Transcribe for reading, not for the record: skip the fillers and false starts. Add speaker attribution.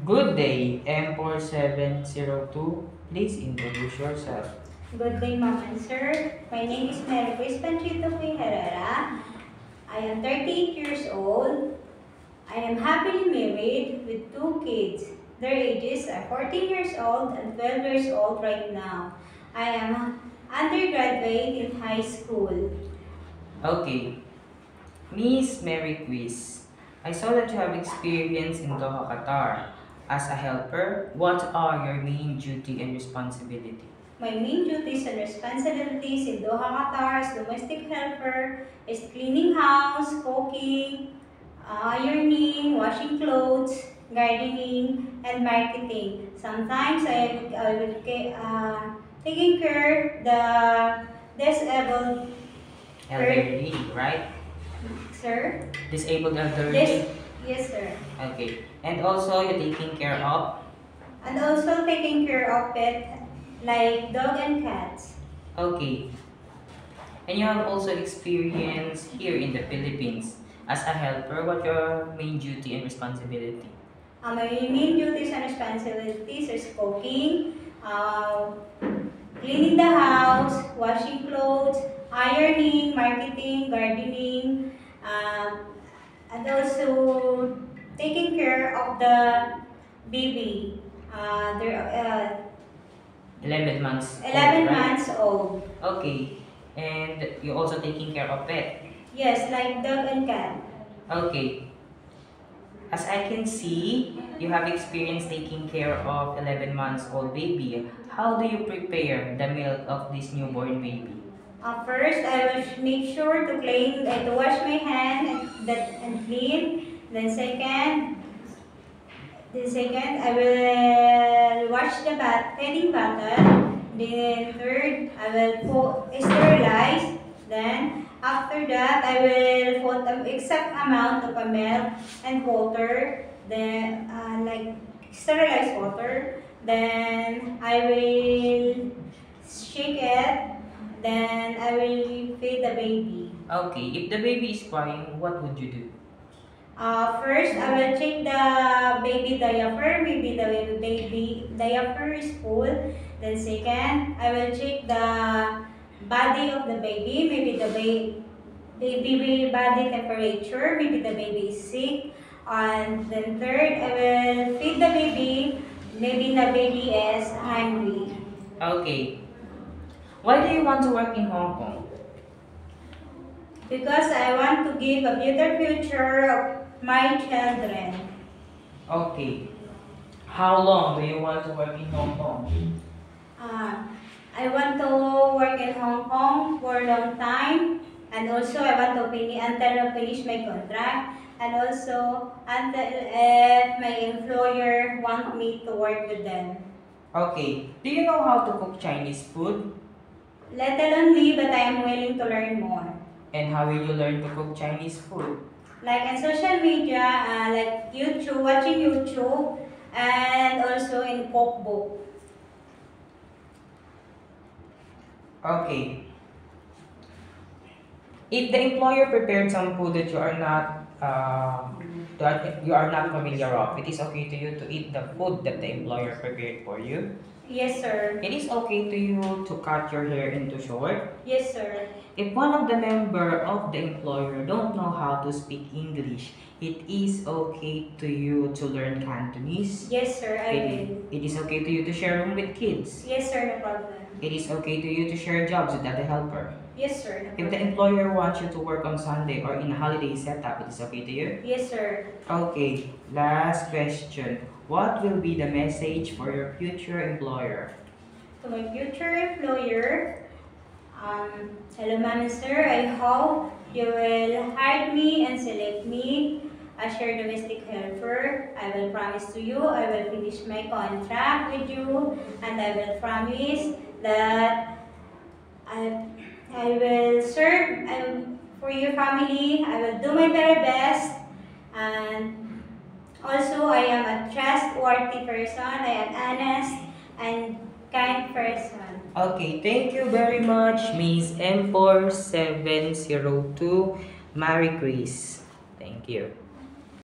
Speaker 1: Good day, M4702. Please introduce yourself.
Speaker 2: Good day, ma'am and sir. My name is Mary Grace Panchito P. Herrera. I am 38 years old. I am happily married with two kids. Their ages are 14 years old and 12 years old right now. I am undergraduate in high school.
Speaker 1: Okay, Miss Mary Quiz. I saw that you have experience in Doha, Qatar. As a helper, what are your main duty and responsibility?
Speaker 2: My main duties and responsibilities in Doha, Qatar as domestic helper is cleaning house, cooking, ironing, washing clothes, gardening, and marketing. Sometimes I will taking care the disabled
Speaker 1: Elderly, right?
Speaker 2: sir.
Speaker 1: Disabled elderly?
Speaker 2: Yes, sir.
Speaker 1: Okay. And also, you're taking care of?
Speaker 2: And also taking care of pet like dog and cats.
Speaker 1: Okay. And you have also experience here in the Philippines. As a helper, what your main duty and responsibility?
Speaker 2: My main duties and responsibilities is cooking, cleaning the house, washing clothes, ironing, marketing, gardening, and also taking care of the baby. They're
Speaker 1: 11 months
Speaker 2: 11
Speaker 1: old, right?
Speaker 2: months old.
Speaker 1: Okay. And you're also taking care of pet?
Speaker 2: Yes, like dog and cat.
Speaker 1: Okay. As I can see, you have experience taking care of 11 months old baby. How do you prepare the milk of this newborn baby?
Speaker 2: First, I will make sure to clean, to wash my hand and clean. Then second, I will wash the feeding bottle. Then third, I will sterilize. Then after that, I will put an exact amount of milk and water. Then like sterilized water. Then I will shake it. Then I will feed the baby.
Speaker 1: Okay, if the baby is crying, what would you do?
Speaker 2: First, I will check the baby diaper. Maybe the baby diaper is full. Then second, I will check the body of the baby. Maybe the baby body temperature. Maybe the baby is sick. And then third, I will feed the baby. Maybe the baby is hungry.
Speaker 1: Okay. Why do you want to work in Hong Kong?
Speaker 2: Because I want to give a better future of my children.
Speaker 1: Okay. How long do you want to work in Hong Kong?
Speaker 2: I want to work in Hong Kong for a long time, and also I want to until I finish my contract, and also until if my employer want me to work with them.
Speaker 1: Okay. Do you know how to cook Chinese food?
Speaker 2: Little only, but I am willing to learn more.
Speaker 1: And how will you learn to cook Chinese food?
Speaker 2: Like in social media, like YouTube, watching YouTube, and also in cookbook.
Speaker 1: Okay. If the employer prepared some food that you are not familiar of, it is okay to you to eat the food that the employer prepared for you.
Speaker 2: Yes, sir.
Speaker 1: It is okay to you to cut your hair into short.
Speaker 2: Yes, sir.
Speaker 1: If one of the member of the employer don't know how to speak English, it is okay to you to learn Cantonese.
Speaker 2: Yes, sir, I will.
Speaker 1: It is okay to you to share room with kids.
Speaker 2: Yes, sir, no problem.
Speaker 1: It is okay to you to share jobs with other helper.
Speaker 2: Yes, sir, no
Speaker 1: If the
Speaker 2: problem.
Speaker 1: employer wants you to work on Sunday or in a holiday setup, it is okay to you?
Speaker 2: Yes, sir.
Speaker 1: Okay, last question. What will be the message for your future employer?
Speaker 2: To my future employer, hello, ma'am and sir, I hope you will hire me and select me as your domestic helper. I will promise to you, I will finish my contract with you, and I will promise that I will serve for your family. I will do my very best, and also I am a trustworthy person. I am honest and kind person.
Speaker 1: Okay, thank you very much, Miss M4702 Marie Grace. Thank you.